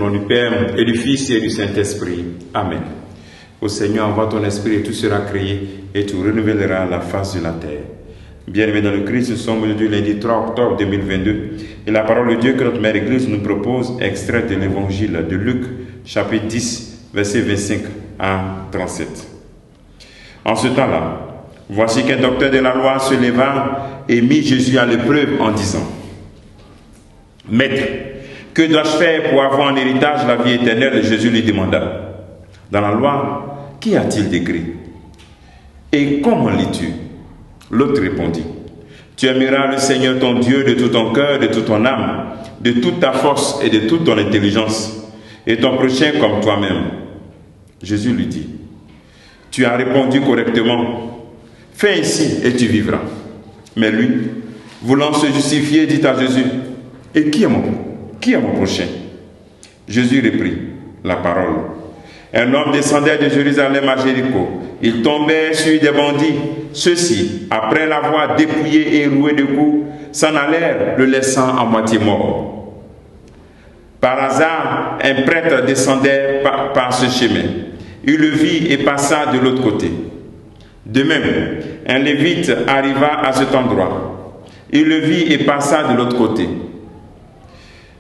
nom du Père, et du Fils, et du Saint-Esprit. Amen. Ô Seigneur, envoie ton esprit et tout sera créé, et tu renouvelleras la face de la terre. Bien-aimés dans le Christ, nous sommes aujourd'hui lundi 3 octobre 2022, et la parole de Dieu que notre Mère Église nous propose est extraite de l'Évangile de Luc, chapitre 10, versets 25 à 37. En ce temps-là, voici qu'un docteur de la loi se leva et mit Jésus à l'épreuve en disant: « Maître, que dois-je faire pour avoir en héritage la vie éternelle ?» Jésus lui demanda: « Dans la loi, qu'y a-t-il d'écrit? Et comment lis-tu » L'autre répondit: « Tu aimeras le Seigneur ton Dieu de tout ton cœur, de toute ton âme, de toute ta force et de toute ton intelligence, et ton prochain comme toi-même. » Jésus lui dit: « Tu as répondu correctement. Fais ici et tu vivras. » Mais lui, voulant se justifier, dit à Jésus: « Et qui est mon prochain ?» Jésus reprit la parole. Un homme descendait de Jérusalem à Jéricho. Il tombait sur des bandits. Ceux-ci, après l'avoir dépouillé et roué de coups, s'en allèrent, le laissant à moitié mort. Par hasard, un prêtre descendait par ce chemin. Il le vit et passa de l'autre côté. De même, un lévite arriva à cet endroit. Il le vit et passa de l'autre côté.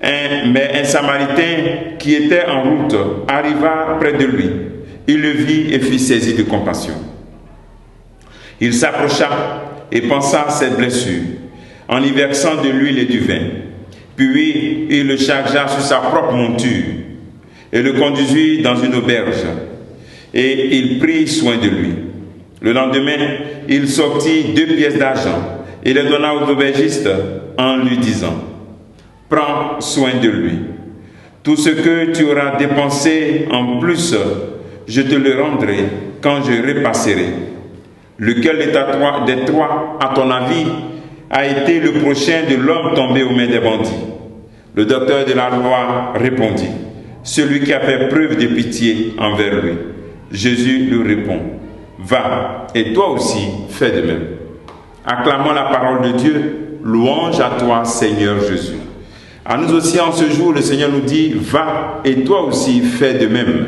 Mais un Samaritain qui était en route arriva près de lui. Il le vit et fut saisi de compassion. Il s'approcha et pansa cette blessure en y versant de l'huile et du vin. Puis il le chargea sur sa propre monture et le conduisit dans une auberge. Et il prit soin de lui. Le lendemain, il sortit 2 pièces d'argent et les donna aux aubergistes en lui disant: « Prends soin de lui. Tout ce que tu auras dépensé en plus, je te le rendrai quand je repasserai. Lequel des trois, à ton avis, a été le prochain de l'homme tombé aux mains des bandits ?» Le docteur de la loi répondit: « Celui qui a fait preuve de pitié envers lui. » Jésus lui répond: « Va, et toi aussi fais de même. » Acclamons la parole de Dieu. Louange à toi, Seigneur Jésus. À nous aussi, en ce jour, le Seigneur nous dit: va, et toi aussi fais de même.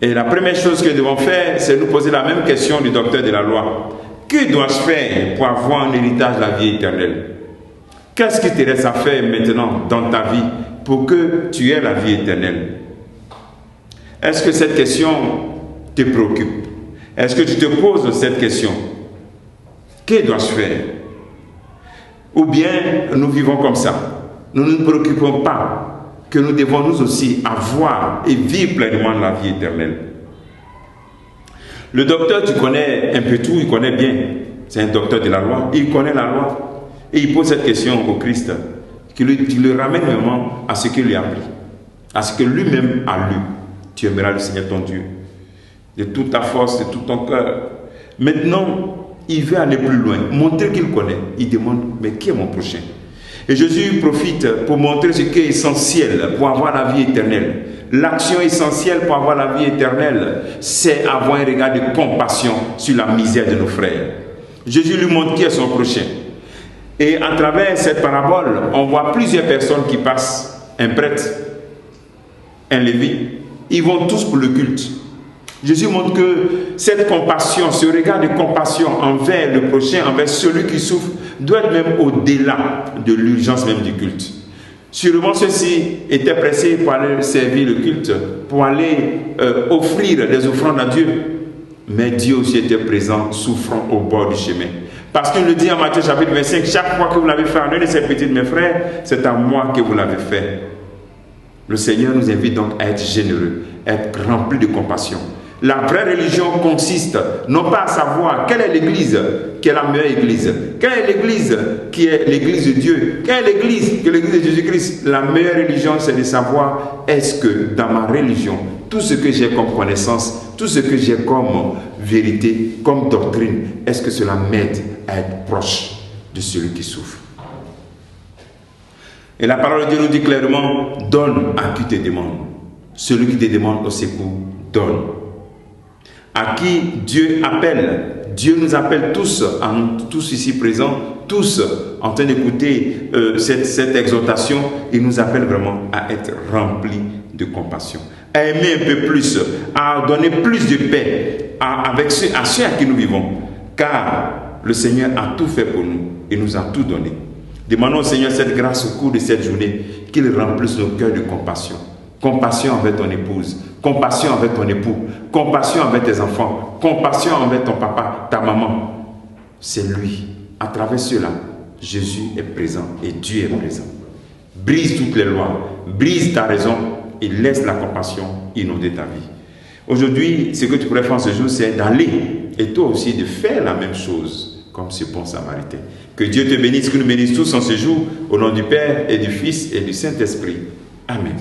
Et la première chose que nous devons faire, c'est nous poser la même question du docteur de la loi. Que dois-je faire pour avoir un héritage de la vie éternelle? Qu'est-ce qui te reste à faire maintenant dans ta vie pour que tu aies la vie éternelle? Est-ce que cette question te préoccupe? Est-ce que tu te poses cette question? Que dois-je faire? Ou bien nous vivons comme ça. Nous ne nous préoccupons pas que nous devons nous aussi avoir et vivre pleinement la vie éternelle. Le docteur, tu connais un peu tout, il connaît bien. C'est un docteur de la loi, il connaît la loi. Et il pose cette question au Christ, qui le ramène vraiment à ce qu'il lui a appris, à ce que lui-même a lu. Tu aimeras le Seigneur ton Dieu de toute ta force, de tout ton cœur. Maintenant, il veut aller plus loin, montrer qu'il connaît. Il demande: mais qui est mon prochain? Et Jésus profite pour montrer ce qui est essentiel pour avoir la vie éternelle. L'action essentielle pour avoir la vie éternelle, c'est avoir un regard de compassion sur la misère de nos frères. Jésus lui montre qui est son prochain. Et à travers cette parabole, on voit plusieurs personnes qui passent. Un prêtre, un lévite, ils vont tous pour le culte. Jésus montre que cette compassion, ce regard de compassion envers le prochain, envers celui qui souffre, doit être même au-delà de l'urgence même du culte. Sûrement ceux-ci étaient pressés pour aller servir le culte, pour aller offrir des offrandes à Dieu. Mais Dieu aussi était présent, souffrant au bord du chemin. Parce qu'il le dit en Matthieu chapitre 25, chaque fois que vous l'avez fait à l'un de ces petits de mes frères, c'est à moi que vous l'avez fait. Le Seigneur nous invite donc à être généreux, à être rempli de compassion. La vraie religion consiste non pas à savoir quelle est l'église qui est la meilleure église, quelle est l'église qui est l'église de Dieu, quelle est l'église qui est l'église de Jésus-Christ. La meilleure religion, c'est de savoir: est-ce que dans ma religion, tout ce que j'ai comme connaissance, tout ce que j'ai comme vérité, comme doctrine, est-ce que cela m'aide à être proche de celui qui souffre? Et la parole de Dieu nous dit clairement: donne à qui te demande. Celui qui te demande au secours, donne. À qui Dieu appelle, Dieu nous appelle tous, tous ici présents, tous en train d'écouter cette exhortation. Il nous appelle vraiment à être remplis de compassion, à aimer un peu plus, à donner plus de paix à ceux à qui nous vivons. Car le Seigneur a tout fait pour nous et nous a tout donné. Demandons au Seigneur cette grâce au cours de cette journée, qu'il remplisse nos cœurs de compassion. Compassion envers ton épouse, compassion envers ton époux, compassion envers tes enfants, compassion envers ton papa, ta maman. C'est lui. À travers cela, Jésus est présent et Dieu est présent. Brise toutes les lois, brise ta raison et laisse la compassion inonder ta vie. Aujourd'hui, ce que tu pourrais faire en ce jour, c'est d'aller et toi aussi de faire la même chose comme ce bon Samaritain. Que Dieu te bénisse, que nous bénisse tous en ce jour, au nom du Père et du Fils et du Saint-Esprit. Amen.